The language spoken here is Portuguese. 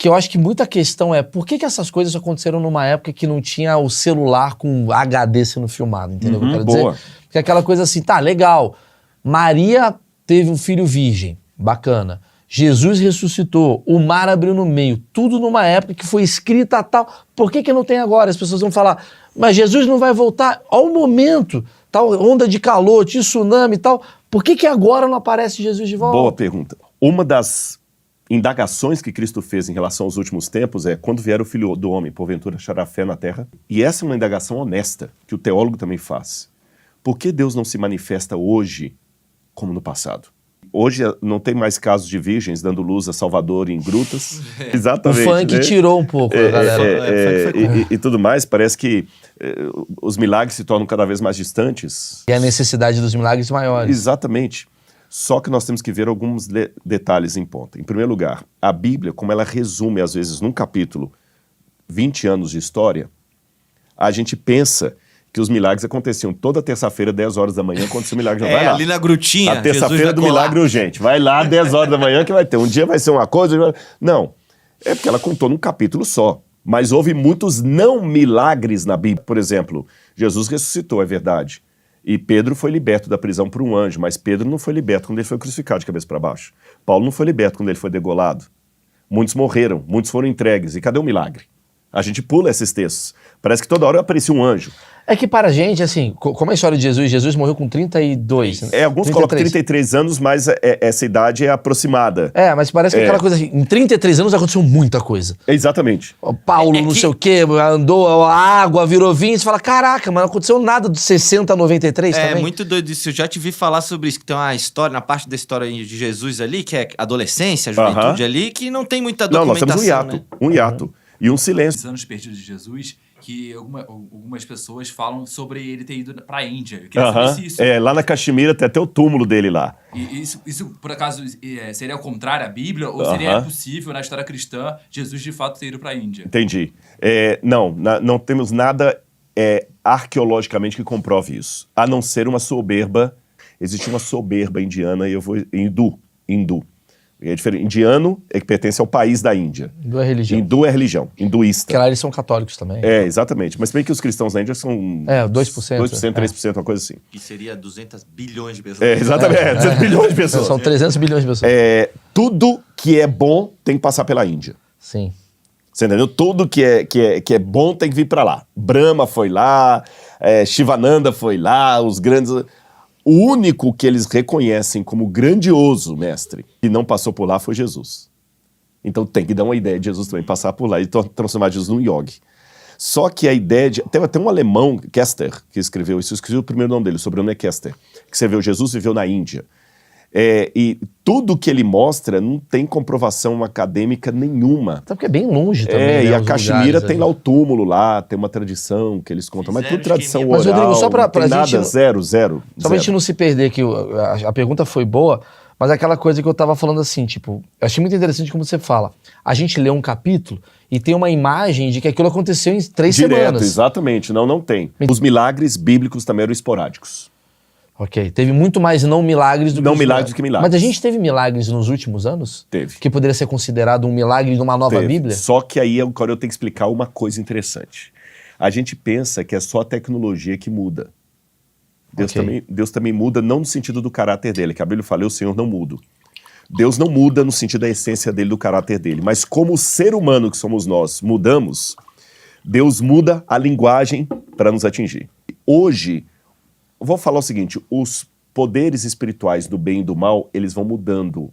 que eu acho que muita questão é por que essas coisas aconteceram numa época que não tinha o celular com HD sendo filmado, entendeu o que eu quero boa. dizer? Porque aquela coisa assim, tá, legal, Maria teve um filho virgem, bacana. Jesus ressuscitou, o mar abriu no meio, tudo numa época que foi escrita tal. Por que não tem agora? As pessoas vão falar, mas Jesus não vai voltar ao momento, tal onda de calor, tsunami e tal. Por que agora não aparece Jesus de volta? Boa pergunta. Uma das indagações que Cristo fez em relação aos últimos tempos é quando vier o Filho do Homem, porventura achará fé na terra? E essa é uma indagação honesta, que o teólogo também faz. Por que Deus não se manifesta hoje como no passado? Hoje não tem mais casos de virgens dando luz a Salvador em grutas. Exatamente. O funk tirou um pouco, galera. E tudo mais, parece que os milagres se tornam cada vez mais distantes. E a necessidade dos milagres maiores. Exatamente. Só que nós temos que ver alguns detalhes em ponta. Em primeiro lugar, a Bíblia, como ela resume, às vezes, num capítulo, 20 anos de história, a gente pensa que os milagres aconteciam toda terça-feira, 10 horas da manhã, quando o milagre não vai lá. Ali na grutinha. A terça-feira do milagre urgente. Vai lá, 10 horas da manhã que vai ter. Um dia vai ser uma coisa... Não. É porque ela contou num capítulo só. Mas houve muitos não milagres na Bíblia. Por exemplo, Jesus ressuscitou, é verdade. E Pedro foi liberto da prisão por um anjo, mas Pedro não foi liberto quando ele foi crucificado de cabeça para baixo. Paulo não foi liberto quando ele foi degolado. Muitos morreram, muitos foram entregues. E cadê o milagre? A gente pula esses textos. Parece que toda hora aparecia um anjo. É que para a gente, assim, como a história de Jesus morreu com 32. Alguns 33. Colocam 33 anos, mas essa idade é aproximada. Mas parece que aquela coisa assim, em 33 anos aconteceu muita coisa. Exatamente. O Paulo, não sei o quê, andou, a água virou vinho, você fala, caraca, mas não aconteceu nada dos 60 a 93 também. É muito doido isso, eu já te vi falar sobre isso, que tem uma história, na parte da história de Jesus ali, que é adolescência, juventude ali, que não tem muita documentação. Não, nós temos um hiato, e um silêncio. Os anos perdidos de Jesus, que algumas pessoas falam sobre ele ter ido pra Índia. Eu queria saber se isso... lá na Caxemira tem até o túmulo dele lá. E isso por acaso, seria ao contrário à Bíblia? Ou seria possível, na história cristã, Jesus de fato ter ido pra Índia? Entendi. Não temos nada arqueologicamente que comprove isso. A não ser uma soberba. Existe uma soberba indiana, e eu vou... Hindu. É diferente. Indiano é que pertence ao país da Índia. Hindu é religião. Hindu é religião, hinduísta. Porque lá eles são católicos também. Exatamente. Mas se bem que os cristãos na Índia são... 2%. 3%, uma coisa assim. Que seria 200 bilhões de pessoas. Exatamente. 200 bilhões de pessoas. São 300 bilhões de pessoas. Tudo que é bom tem que passar pela Índia. Sim. Você entendeu? Tudo que é bom tem que vir pra lá. Brahma foi lá, Shivananda foi lá, os grandes... O único que eles reconhecem como grandioso, mestre, que não passou por lá foi Jesus. Então tem que dar uma ideia de Jesus também passar por lá e transformar Jesus num yogi. Só que a ideia de... Tem até um alemão, Kester, que escreveu isso. Eu escrevi o primeiro nome dele, o sobrenome é Kester, que escreveu Jesus viveu na Índia. E tudo que ele mostra não tem comprovação acadêmica nenhuma. Até porque é bem longe também, e a Caxemira tem lá o túmulo lá, tem uma tradição que eles contam, mas tudo tradição oral. Mas, Rodrigo, só pra nada, gente... zero. Só pra gente não se perder, que a pergunta foi boa, mas aquela coisa que eu tava falando assim, tipo, eu achei muito interessante como você fala. A gente lê um capítulo e tem uma imagem de que aquilo aconteceu em 3 semanas. Exatamente. Não tem. Os milagres bíblicos também eram esporádicos. Ok, teve muito mais não milagres do que milagres. Mas a gente teve milagres nos últimos anos? Teve. Que poderia ser considerado um milagre numa nova Bíblia? Só que aí agora eu tenho que explicar uma coisa interessante. A gente pensa que é só a tecnologia que muda. Deus também muda, não no sentido do caráter dele, que a Bíblia fala, o Senhor não muda. Deus não muda no sentido da essência dele, do caráter dele. Mas como o ser humano que somos nós mudamos, Deus muda a linguagem para nos atingir. Hoje... Vou falar o seguinte, os poderes espirituais do bem e do mal, eles vão mudando.